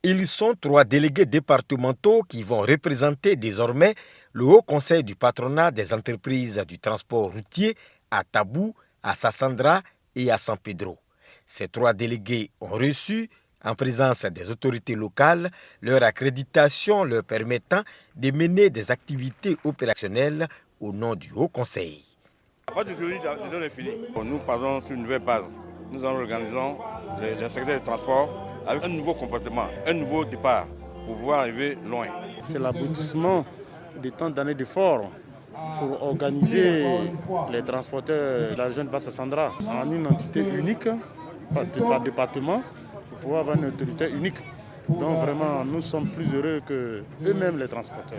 Ils sont 3 délégués départementaux qui vont représenter désormais le Haut Conseil du patronat des entreprises du transport routier à Tabou, à Sassandra et à San Pedro. Ces 3 délégués ont reçu, en présence des autorités locales, leur accréditation leur permettant de mener des activités opérationnelles au nom du Haut Conseil. La partie juridique est finie. Nous partons sur une nouvelle base. Nous organisons le secteur du transport avec un nouveau comportement, un nouveau départ pour pouvoir arriver loin. C'est l'aboutissement de tant d'années d'efforts pour organiser les transporteurs de la région de Bassa-Sandra en une entité unique, par département, pour pouvoir avoir une autorité unique. Donc vraiment, nous sommes plus heureux qu'eux-mêmes les transporteurs.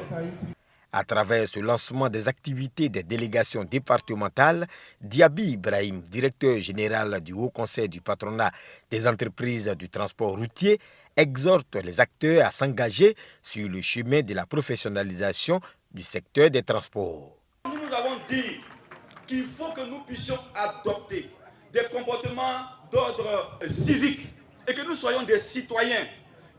À travers ce lancement des activités des délégations départementales, Diaby Ibrahim, directeur général du Haut Conseil du patronat des entreprises du transport routier, exhorte les acteurs à s'engager sur le chemin de la professionnalisation du secteur des transports. Nous avons dit qu'il faut que nous puissions adopter des comportements d'ordre civique et que nous soyons des citoyens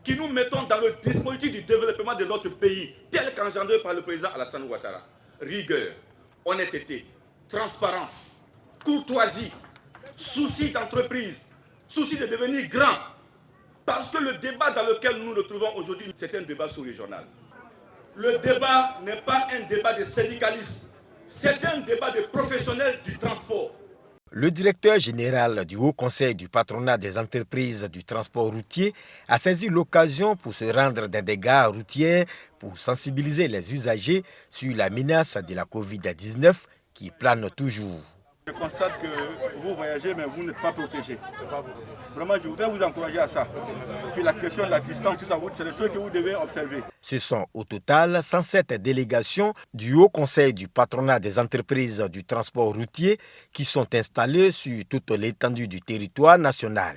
qui nous mettons dans le dispositif du développement de notre pays, tel qu'engendré par le président Alassane Ouattara. Rigueur, honnêteté, transparence, courtoisie, souci d'entreprise, souci de devenir grand. Parce que le débat dans lequel nous nous retrouvons aujourd'hui, c'est un débat sous-régional. Le débat n'est pas un débat de syndicalistes, c'est un débat de professionnels du transport. Le directeur général du Haut Conseil du patronat des entreprises du transport routier a saisi l'occasion pour se rendre dans des gares routières pour sensibiliser les usagers sur la menace de la Covid-19 qui plane toujours. Je constate que vous voyagez mais vous n'êtes pas protégé. Vraiment, je voudrais vous encourager à ça. Puis la question de la distance, tout ça, c'est des choses que vous devez observer. Ce sont au total 107 délégations du Haut Conseil du patronat des entreprises du transport routier qui sont installées sur toute l'étendue du territoire national.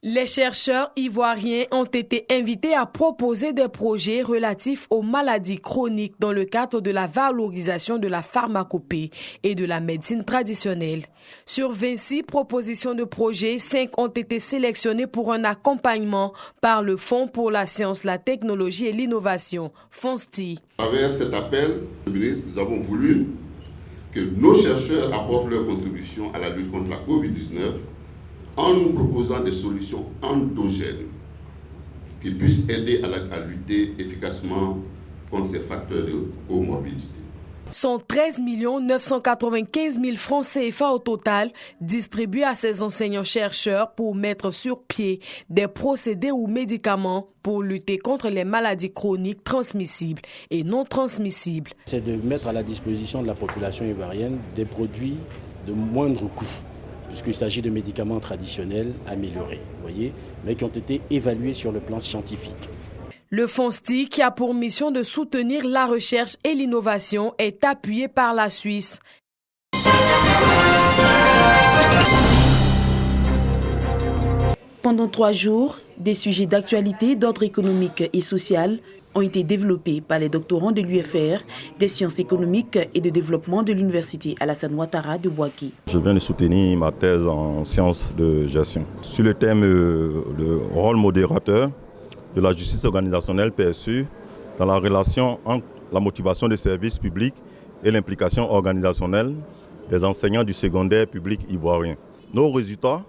Les chercheurs ivoiriens ont été invités à proposer des projets relatifs aux maladies chroniques dans le cadre de la valorisation de la pharmacopée et de la médecine traditionnelle. Sur 26 propositions de projets, 5 ont été sélectionnées pour un accompagnement par le Fonds pour la science, la technologie et l'innovation, FONSTI. À travers cet appel, ministre, nous avons voulu que nos chercheurs apportent leur contribution à la lutte contre la Covid-19 en nous proposant des solutions endogènes qui puissent aider à lutter efficacement contre ces facteurs de comorbidité. Sont 13 995 000 francs CFA au total distribués à ces enseignants-chercheurs pour mettre sur pied des procédés ou médicaments pour lutter contre les maladies chroniques transmissibles et non transmissibles. C'est de mettre à la disposition de la population ivoirienne des produits de moindre coût, puisqu'il s'agit de médicaments traditionnels améliorés, mais qui ont été évalués sur le plan scientifique. Le FONSTI, qui a pour mission de soutenir la recherche et l'innovation, est appuyé par la Suisse. Pendant 3 jours, des sujets d'actualité d'ordre économique et social ont été développés par les doctorants de l'UFR, des sciences économiques et de développement de l'Université Alassane Ouattara de Bouaké. Je viens de soutenir ma thèse en sciences de gestion. Sur le thème le rôle modérateur de la justice organisationnelle PSU dans la relation entre la motivation des services publics et l'implication organisationnelle des enseignants du secondaire public ivoirien. Nos résultats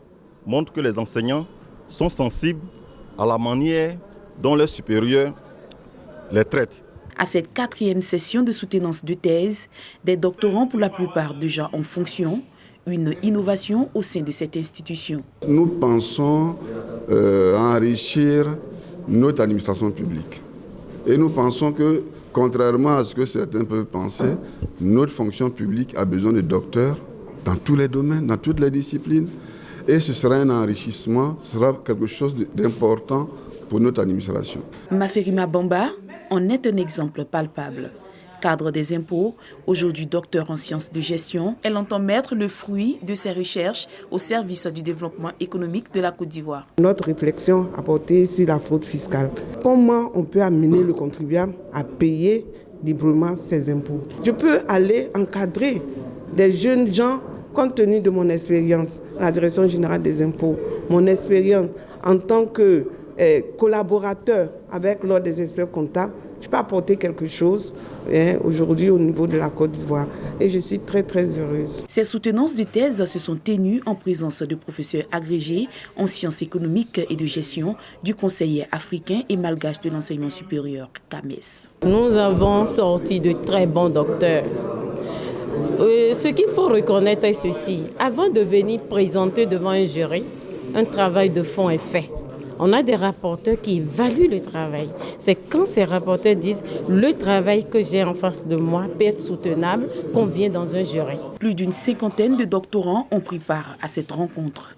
montrent que les enseignants sont sensibles à la manière dont leurs supérieurs les traitent. À cette 4e session de soutenance de thèse, des doctorants pour la plupart déjà en fonction, une innovation au sein de cette institution. Nous pensons enrichir notre administration publique. Et nous pensons que, contrairement à ce que certains peuvent penser, notre fonction publique a besoin de docteurs dans tous les domaines, dans toutes les disciplines. Et ce sera un enrichissement, ce sera quelque chose d'important pour notre administration. Maferima Bamba en est un exemple palpable. Cadre des impôts, aujourd'hui docteur en sciences de gestion, elle entend mettre le fruit de ses recherches au service du développement économique de la Côte d'Ivoire. Notre réflexion a porté sur la fraude fiscale. Comment on peut amener le contribuable à payer librement ses impôts? Je peux aller encadrer des jeunes gens compte tenu de mon expérience à la Direction générale des impôts, mon expérience en tant que collaborateur avec l'Ordre des experts comptables, je peux apporter quelque chose aujourd'hui au niveau de la Côte d'Ivoire. Et je suis très, très heureuse. Ces soutenances de thèse se sont tenues en présence de professeurs agrégés en sciences économiques et de gestion du conseiller africain et malgache de l'enseignement supérieur, CAMES. Nous avons sorti de très bons docteurs. Ce qu'il faut reconnaître est ceci. Avant de venir présenter devant un jury, un travail de fond est fait. On a des rapporteurs qui évaluent le travail. C'est quand ces rapporteurs disent « le travail que j'ai en face de moi peut être soutenable » qu'on vient dans un jury. Plus d'une 50aine de doctorants ont pris part à cette rencontre.